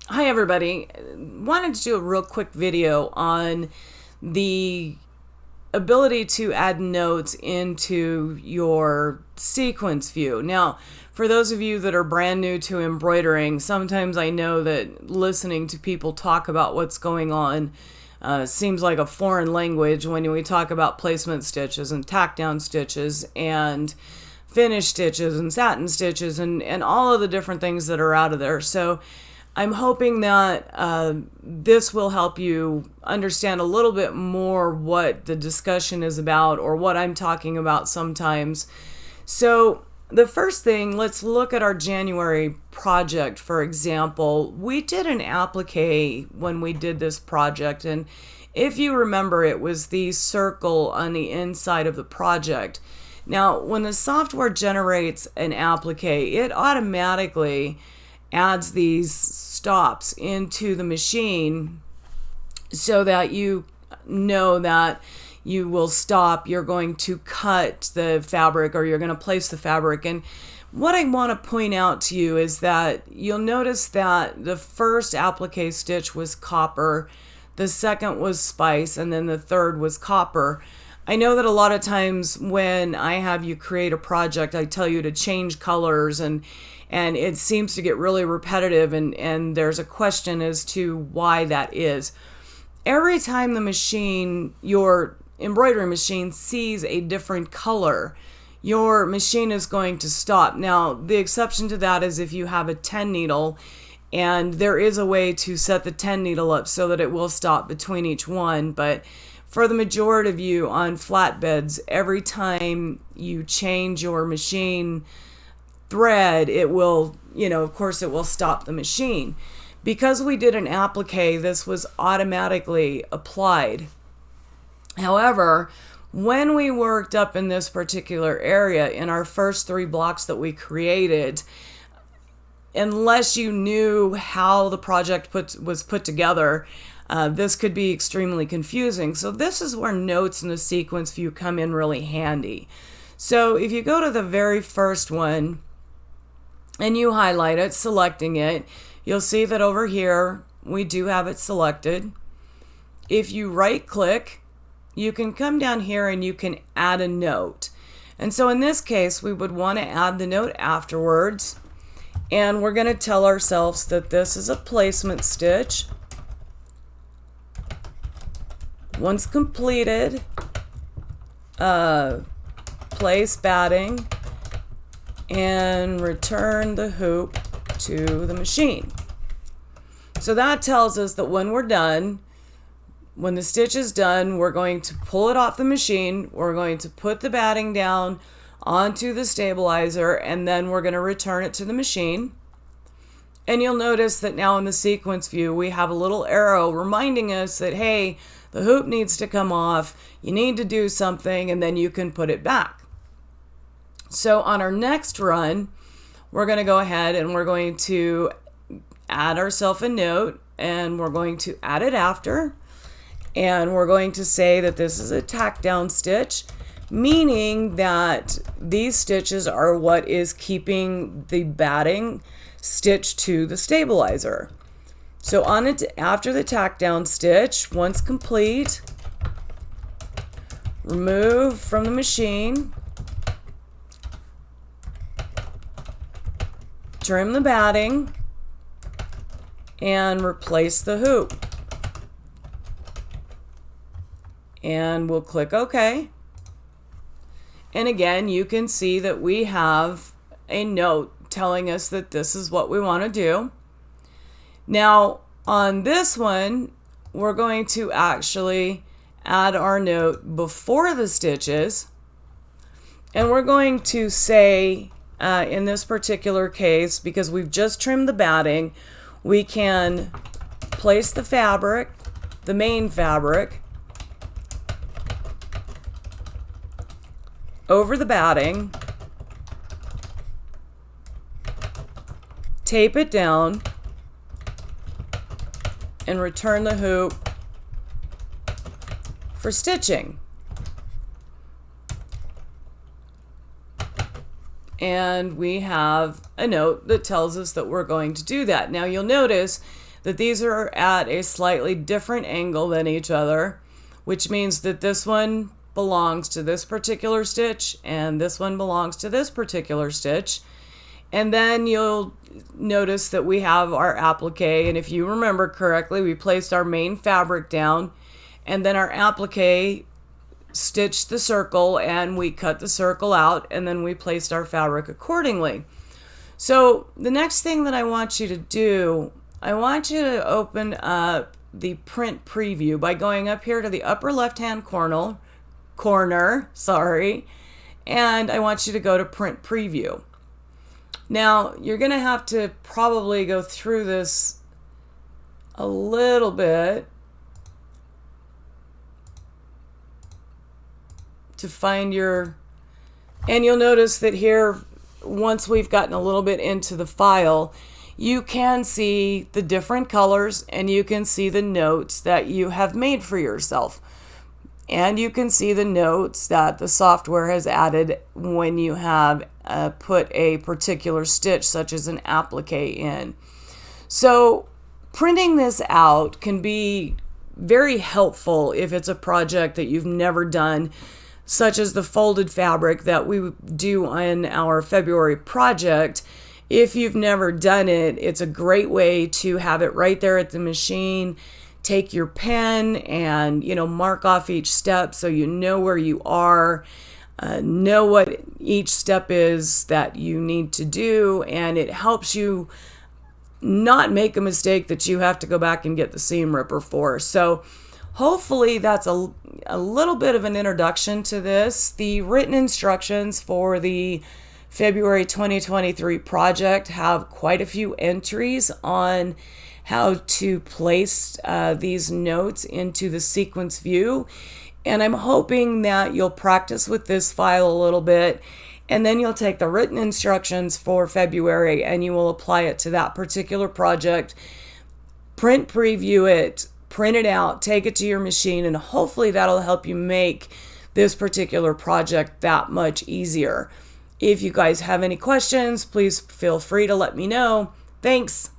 Hi everybody. Wanted to do a real quick video on the ability to add notes into your sequence view. Now, for those of you that are brand new to embroidering, sometimes I know that listening to people talk about what's going on seems like a foreign language when we talk about placement stitches and tack down stitches and finish stitches and satin stitches and all of the different things that are out of there. So I'm hoping that this will help you understand a little bit more what the discussion is about or what I'm talking about sometimes. So the first thing, let's look at our January project, for example. We did an applique when we did this project, and if you remember, it was the circle on the inside of the project. Now, when the software generates an applique, it automatically adds these stops into the machine so that you know that you will stop, you're going to cut the fabric, or you're going to place the fabric. And what I want to point out to you is that you'll notice that the first applique stitch was copper, the second was spice, and then the third was copper. I know that a lot of times when I have you create a project, I tell you to change colors, and it seems to get really repetitive, and there's a question as to why that is. Every time the machine, your embroidery machine, sees a different color, your machine is going to stop. Now, the exception to that is if you have a 10 needle, and there is a way to set the 10 needle up so that it will stop between each one, but for the majority of you on flatbeds, every time you change your machine thread, it will, of course, it will stop the machine. Because we did an applique, this was automatically applied. However, when we worked up in this particular area in our first 3 blocks that we created, unless you knew how the project was put together, this could be extremely confusing. So this is where notes in the sequence view come in really handy. So if you go to the very first one and you highlight it, selecting it, you'll see that over here we do have it selected. If you right click, you can come down here and you can add a note. And so in this case, we would want to add the note afterwards. And we're going to tell ourselves that this is a placement stitch. Once completed, place batting and return the hoop to the machine. So that tells us that when we're done, when the stitch is done, we're going to pull it off the machine, we're going to put the batting down onto the stabilizer, and then we're going to return it to the machine. And you'll notice that now in the sequence view, we have a little arrow reminding us that, hey, the hoop needs to come off, you need to do something, and then you can put it back. So on our next run, we're going to go ahead and we're going to add ourselves a note, and we're going to add it after, and we're going to say that this is a tack down stitch, meaning that these stitches are what is keeping the batting stitched to the stabilizer. So on it, after the tack down stitch, once complete, remove from the machine, trim the batting, and replace the hoop. And we'll click OK. And again, you can see that we have a note telling us that this is what we want to do. Now, on this one, we're going to actually add our note before the stitches. And we're going to say, in this particular case, because we've just trimmed the batting, we can place the fabric, the main fabric, over the batting, tape it down, and return the hoop for stitching. And we have a note that tells us that we're going to do that. Now you'll notice that these are at a slightly different angle than each other, which means that this one belongs to this particular stitch and this one belongs to this particular stitch. And then you'll notice that we have our applique, and if you remember correctly, we placed our main fabric down, and then our applique stitched the circle, and we cut the circle out, and then we placed our fabric accordingly. So the next thing that I want you to do, I want you to open up the print preview by going up here to the upper left-hand corner, and I want you to go to print preview. Now, you're going to have to probably go through this a little bit to find your, and you'll notice that here, once we've gotten a little bit into the file, you can see the different colors and you can see the notes that you have made for yourself. And you can see the notes that the software has added when you have put a particular stitch, such as an applique, in. So printing this out can be very helpful if it's a project that you've never done, such as the folded fabric that we do in our February project. If you've never done it, it's a great way to have it right there at the machine. Take your pen and, mark off each step so you know where you are, know what each step is that you need to do, and it helps you not make a mistake that you have to go back and get the seam ripper for. So hopefully that's a little bit of an introduction to this. The written instructions for the February 2023 project have quite a few entries on how to place these notes into the sequence view. And I'm hoping that you'll practice with this file a little bit, and then you'll take the written instructions for February and you will apply it to that particular project, print preview it, print it out, take it to your machine, and hopefully that'll help you make this particular project that much easier. If you guys have any questions, please feel free to let me know. Thanks.